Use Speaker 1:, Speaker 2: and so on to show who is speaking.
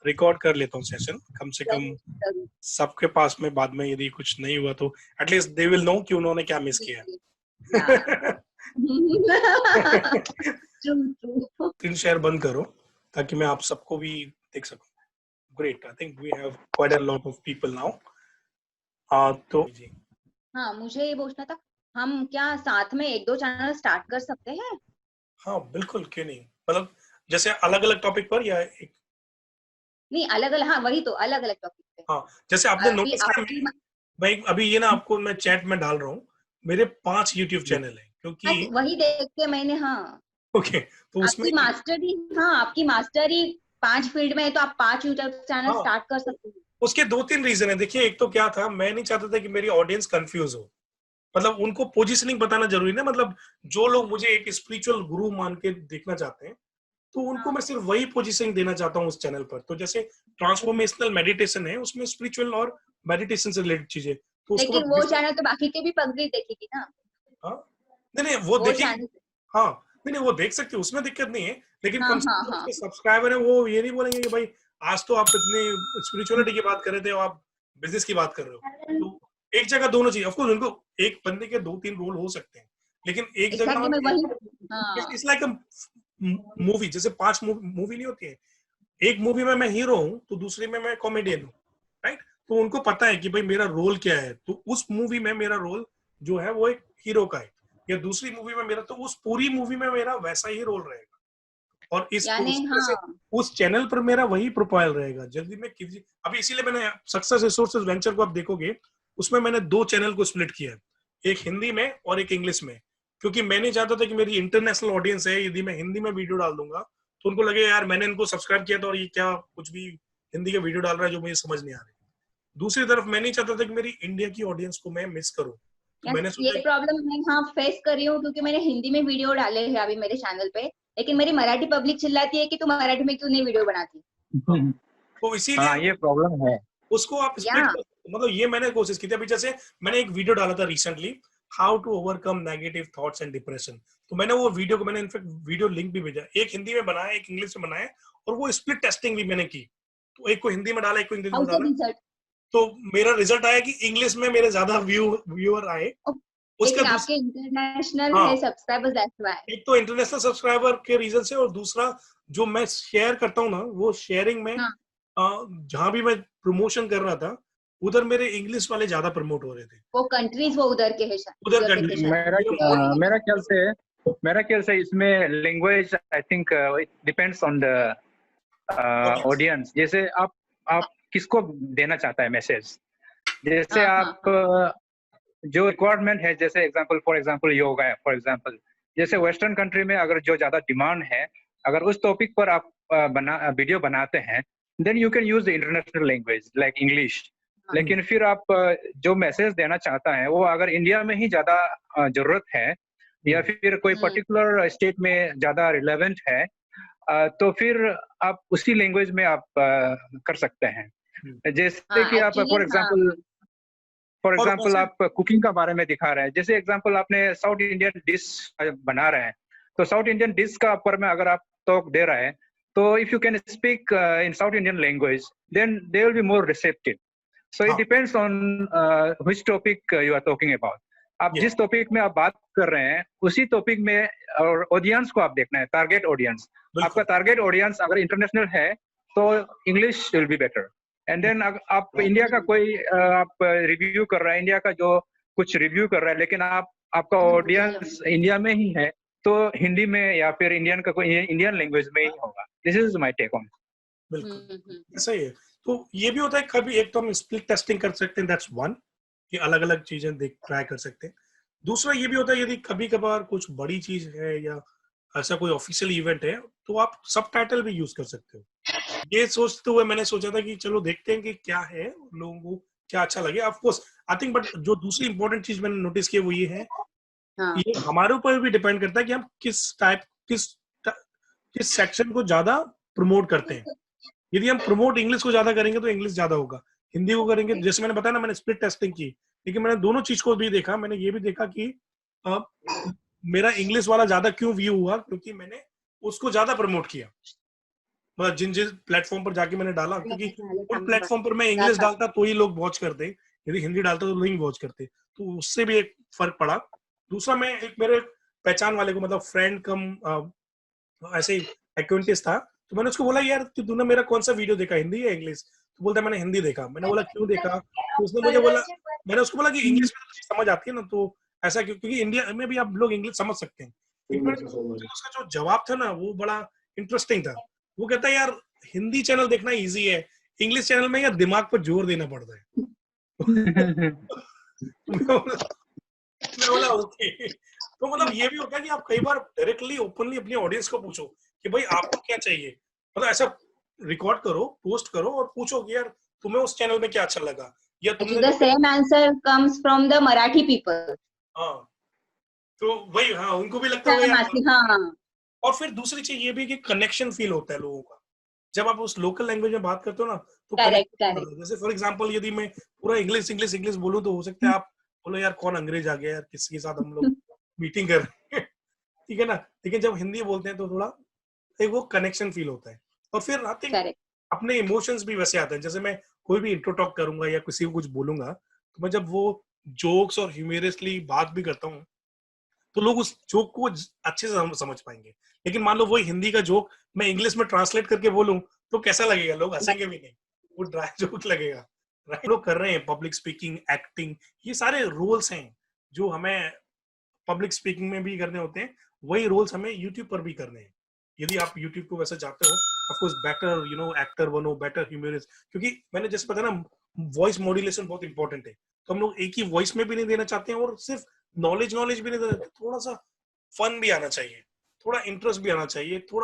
Speaker 1: Record कर लेता हूँ सेशन, कम से कम
Speaker 2: जरूर
Speaker 1: सबके पास में बाद में यदि कुछ नहीं हुआ तो एटलीस्ट दे विल नो कि उन्होंने क्या मिस किया है।
Speaker 2: True true.
Speaker 1: स्क्रीन शेयर बंद करो ताकि मैं आप सबको भी देख सकूं। Great, I think we have quite a lot of people now. तो जी
Speaker 2: हाँ, मुझे ये पूछना था, हम क्या साथ में एक दो चैनल स्टार्ट कर सकते हैं?
Speaker 1: हाँ बिल्कुल, क्यों नहीं, मतलब जैसे अलग अलग टॉपिक पर या एक।
Speaker 2: नहीं, अलग अलग, हाँ वही तो, अलग अलग टॉपिक पे।
Speaker 1: हाँ जैसे आपने
Speaker 2: अभी
Speaker 1: नोटिस किया,
Speaker 2: आपकी
Speaker 1: मैं अभी ये ना आपको मैं चैट में डाल रहा हूँ, मेरे 5 यूट्यूब चैनल है क्योंकि
Speaker 2: वही देख के मैंने, हाँ
Speaker 1: ओके तो उसमें
Speaker 2: आपकी मास्टरी, हाँ आपकी मास्टरी 5 फील्ड में है, तो आप 5 यूट्यूब चैनल
Speaker 1: हाँ
Speaker 2: स्टार्ट कर सकते हैं।
Speaker 1: उसके 2-3 रीजन है। देखिए एक तो क्या था, मैं नहीं चाहता था कि मेरी ऑडियंस कंफ्यूज हो, मतलब उनको पोजीशनिंग बताना जरूरी ना, मतलब जो लोग मुझे एक स्पिरिचुअल गुरु मान के देखना चाहते हैं तो उनको
Speaker 2: हाँ
Speaker 1: मैं सिर्फ वही पोजीशनिंग देना चाहता हूँ उस चैनल पर। तो जैसे ट्रांसफॉर्मेशनल मेडिटेशन है, उसमें स्पिरिचुअल और मेडिटेशन से रिलेटेड चीजें, तो उसको
Speaker 2: लेकिन
Speaker 1: मैं
Speaker 2: वो चैनल तो बाकी के भी पगड़ी देखेगी ना,
Speaker 1: हाँ नहीं नहीं वो
Speaker 2: वो
Speaker 1: देखिए,
Speaker 2: चैनल।
Speaker 1: हाँ नहीं नहीं वो देख सकते हो, उसमें दिक्कत नहीं है, लेकिन
Speaker 2: हाँ
Speaker 1: कम से
Speaker 2: हाँ
Speaker 1: कम जो
Speaker 2: हाँ
Speaker 1: उसके सब्सक्राइबर है वो ये नहीं बोलेंगे कि भाई आज तो आप इतने स्पिरिचुअलिटी की बात कर रहे थे और आप बिजनेस की बात कर रहे हो। तो एक जगह दोनों चाहिए, ऑफ कोर्स उनको एक बंदे के 2-3 रोल हो सकते हैं, लेकिन एक जगह
Speaker 2: एग्जैक्टली, मैं वही, हाँ
Speaker 1: इट्स लाइक अ मूवी, जैसे 5 मूवी नहीं होती है, एक मूवी में मैं हीरो हूँ तो दूसरी में मैं कॉमेडियन हूँ, राइट। तो उनको पता है कि भाई मेरा रोल क्या है, तो उस मूवी में मेरा रोल जो है वो एक हीरो का है, या दूसरी मूवी में मेरा, तो उस पूरी मूवी में मेरा वैसा ही रोल रहेगा, और
Speaker 2: यानी
Speaker 1: उस तरह से
Speaker 2: हाँ।
Speaker 1: उस चैनल पर मेरा वही प्रोफाइल रहेगा। जल्दी में किसी अभी इसीलिए मैंने सक्सेस रिसोर्सेज वेंचर को आप देखोगे, उसमें मैंने 2 चैनल को स्प्लिट किया है, एक हिंदी में और एक इंग्लिश में, क्योंकि मैं नहीं चाहता था कि मेरी इंटरनेशनल ऑडियंस है, यदि मैं हिंदी में वीडियो डाल दूंगा तो उनको लगे यार मैंने इनको सब्सक्राइब किया था और ये क्या कुछ भी हिंदी का वीडियो डाल रहा है जो मुझे समझ नहीं आ रही। दूसरी तरफ मैं नहीं चाहता था कि मेरी इंडिया की ऑडियंस को मैं मिस करूं, तो
Speaker 2: यस,
Speaker 1: मैंने
Speaker 2: ये
Speaker 1: सोचा
Speaker 2: प्रॉब्लम मैं हाँ फेस कर रही हूँ, क्योंकि मैंने हिंदी में वीडियो डाले हैं अभी मेरे चैनल पे, लेकिन मेरी मराठी पब्लिक चिल्लाती है कि तू मराठी में क्यों नहीं वीडियो बनाती।
Speaker 1: तो इसीलिए
Speaker 3: हाँ ये प्रॉब्लम है।
Speaker 1: उसको आप
Speaker 2: या
Speaker 1: स्प्लिट कर, मतलब ये मैंने कोशिश की थी। अभी जैसे मैंने एक वीडियो डाला था recently, how to overcome negative thoughts and depression, तो मैंने वो वीडियो को मैंने इनफैक्ट वीडियो लिंक भी भेजा, एक हिंदी में बनाया एक इंग्लिश में बनाया, और वो स्प्लिट टेस्टिंग भी मैंने की, तो एक को हिंदी में डाला एक को इंग्लिश
Speaker 2: हाउ
Speaker 1: में
Speaker 2: द
Speaker 1: डाला,
Speaker 2: रिजल्ट।
Speaker 1: तो मेरा रिजल्ट आया कि इंग्लिश में मेरे ज्यादा व्यूअर आए। उसका
Speaker 2: लेकिन आपके इंटरनेशनल
Speaker 1: हाँ
Speaker 2: है सब्सक्राइबर्स, दैट्स व्हाई।
Speaker 1: एक तो इंटरनेशनल सब्सक्राइबर के रीजन से, और दूसरा जो मैं शेयर करता हूँ ना, वो शेयरिंग में
Speaker 2: हाँ
Speaker 1: जहां भी मैं प्रमोशन कर रहा था उधर मेरे इंग्लिश वाले ज्यादा प्रमोट हो रहे थे,
Speaker 2: वो कंट्रीज वो उधर के है
Speaker 1: उधर
Speaker 2: उधर के थे शायद।
Speaker 3: मेरा मेरा ख्याल से इसमें language I think it depends on the audience. जैसे आप किसको देना चाहता है मैसेज। जैसे
Speaker 2: हाँ हाँ
Speaker 3: आप
Speaker 2: हाँ
Speaker 3: जो रिक्वायरमेंट है, जैसे एग्जांपल फॉर एग्जांपल योगा है फॉर एग्जांपल, जैसे वेस्टर्न कंट्री में अगर जो ज्यादा डिमांड है, अगर उस टॉपिक पर आप वीडियो बनाते हैं, then you can use the international language like English. लेकिन फिर आप जो मैसेज देना चाहता है वो अगर इंडिया में ही ज्यादा जरूरत है, या फिर कोई पर्टिकुलर स्टेट में ज्यादा रिलेवेंट है, तो फिर आप उसी लैंग्वेज में आप कर सकते हैं। जैसे
Speaker 2: हाँ
Speaker 3: कि आप
Speaker 2: एक्चुअली हाँ।
Speaker 3: फॉर
Speaker 1: और
Speaker 3: एग्जांपल
Speaker 1: वैसे
Speaker 3: आप कुकिंग का बारे में दिखा रहे हैं, जैसे एग्जांपल आपने साउथ इंडियन डिश बना रहे हैं, तो साउथ इंडियन डिश का ऊपर में अगर आप टॉक दे रहे हैं, तो if you can speak in South Indian language, then they will be more receptive. So it
Speaker 1: हाँ
Speaker 3: depends on which topic you are talking about. आप
Speaker 1: ये
Speaker 3: जिस टॉपिक में आप बात कर रहे हैं उसी टॉपिक में और ऑडियंस को आप देखना है, टारगेट ऑडियंस। आपका
Speaker 1: बिल्कुल
Speaker 3: टारगेट ऑडियंस अगर इंटरनेशनल है तो English will be better. And then आप इंडिया का कोई आप रिव्यू कर रहे हैं, इंडिया का जो कुछ रिव्यू कर रहा है, लेकिन आपका ऑडियंस इंडिया में ही है, तो हिंदी में या फिर इंडियन का कोई इंडियन लैंग्वेज में ही होगा। This is my take on.
Speaker 1: बिल्कुल ऐसा ही है। तो ये भी होता है कभी, एक तो हम स्प्लिट टेस्टिंग कर सकते हैं, दैट्स वन, कि अलग अलग चीजें देख ट्राई कर सकते हैं। दूसरा ये भी होता है यदि कभी कभार कुछ बड़ी चीज है या ऐसा कोई ऑफिशियल इवेंट है तो आप सब टाइटल भी यूज कर सकते हो। ये सोचते हुए मैंने सोचा था कि चलो देखते हैं कि क्या है, लोगों को क्या अच्छा लगे। Of course I think, but जो दूसरी इंपॉर्टेंट चीज मैंने नोटिस की वो ये है,
Speaker 2: हाँ
Speaker 1: ये हमारे ऊपर भी डिपेंड करता है कि हम किस किस सेक्शन को ज्यादा प्रमोट करते हैं। यदि हम प्रमोट इंग्लिश को ज्यादा करेंगे तो इंग्लिश ज्यादा होगा, हिंदी को करेंगे, जैसे मैंने बताया ना मैंने स्प्लिट टेस्टिंग की, लेकिन मैंने दोनों चीज को भी देखा। मैंने ये भी देखा कि अ, मेरा इंग्लिश वाला ज्यादा क्यों व्यू हुआ, क्योंकि मैंने उसको ज्यादा प्रमोट किया। मतलब जिन जिन प्लेटफॉर्म पर जाके मैंने डाला, क्योंकि उन प्लेटफॉर्म पर मैं इंग्लिश डालता तो ही लोग वॉच करते, यदि हिंदी डालता तो नहीं वॉच करते, तो उससे भी एक फर्क पड़ा। दूसरा, मैं एक मेरे पहचान वाले को, मतलब फ्रेंड कम ऐसे ही एक्वेंटेंस था, तो मैंने उसको बोला यार तूने मेरा कौन सा वीडियो देखा, हिंदी या इंग्लिश? तो बोलता है मैंने हिंदी देखा। मैंने बोला क्यों देखा? तो उसने मुझे बोला, मैंने उसको बोला कि इंग्लिश में तो तुझे समझ आती है ना, तो ऐसा क्यों? क्योंकि इंडिया में भी आप लोग इंग्लिश समझ सकते हैं। लेकिन उसका जो जवाब था ना वो बड़ा इंटरेस्टिंग था। वो कहता है यार हिंदी चैनल देखना इजी है, इंग्लिश चैनल में यार दिमाग पर जोर देना पड़ता है। मैं बोला ओके। तो मतलब ये भी होता है कि आप कई बार डायरेक्टली ओपनली अपनी ऑडियंस को पूछो कि भाई आपको क्या चाहिए, मतलब ऐसा रिकॉर्ड करो, पोस्ट करो और पूछो कि यार तुम्हें उस चैनल में क्या अच्छा लगा, या तुमने
Speaker 2: The same answer comes from the Marathi people.
Speaker 1: हाँ, तो वही, हाँ उनको भी लगता होगा यार।
Speaker 2: हाँ,
Speaker 1: और फिर दूसरी चीज ये भी कि कनेक्शन फील होता है लोगों का जब आप उस लोकल लैंग्वेज में बात करते हो ना, तो
Speaker 2: करेक्ट।
Speaker 1: जैसे फॉर एग्जांपल यदि मैं पूरा इंग्लिश इंग्लिश इंग्लिश बोलूं तो हो सकता है आप बोलो यार कौन अंग्रेज आ गया यार, किसके साथ हम लोग मीटिंग कर रहे हैं। ठीक है ना? लेकिन जब हिंदी बोलते हैं तो थोड़ा एक वो कनेक्शन फील होता है। और फिर आई थिंक
Speaker 2: करेक्ट।
Speaker 1: अपने इमोशंस भी वैसे आते हैं। जैसे मैं कोई भी इंट्रो टॉक करूंगा या किसी को कुछ बोलूंगा, तो मैं जब वो जोक्स और ह्यूमरसली बात भी करता हूँ तो लोग उस जोक को अच्छे से समझ पाएंगे। लेकिन मान लो वही हिंदी का जोक मैं इंग्लिश में ट्रांसलेट करके बोलूं तो कैसा लगेगा? लोग हंसेंगे भी नहीं, वो ड्राई जोक लगेगा। राइट? लोग कर रहे हैं पब्लिक स्पीकिंग, एक्टिंग, ये सारे रोल्स हैं जो हमें पब्लिक स्पीकिंग में भी करने होते हैं, वही रोल्स हमें यूट्यूब पर भी करने हैं। यदि आप यूट्यूब को वैसे चाहते हो, ऑफ कोर्स बेटर एक्टर बनो, बेटर ह्यूमरिस्ट, क्योंकि मैंने जैसे पता ना वॉइस मॉड्यूलेशन बहुत इंपॉर्टेंट है। तो हम लोग एक ही वॉइस में भी नहीं देना चाहते हैं और सिर्फ नॉलेज भी नहीं देना, थोड़ा सा फन भी आना चाहिए, थोड़ा इंटरेस्ट भी आना चाहिए, थोड़ा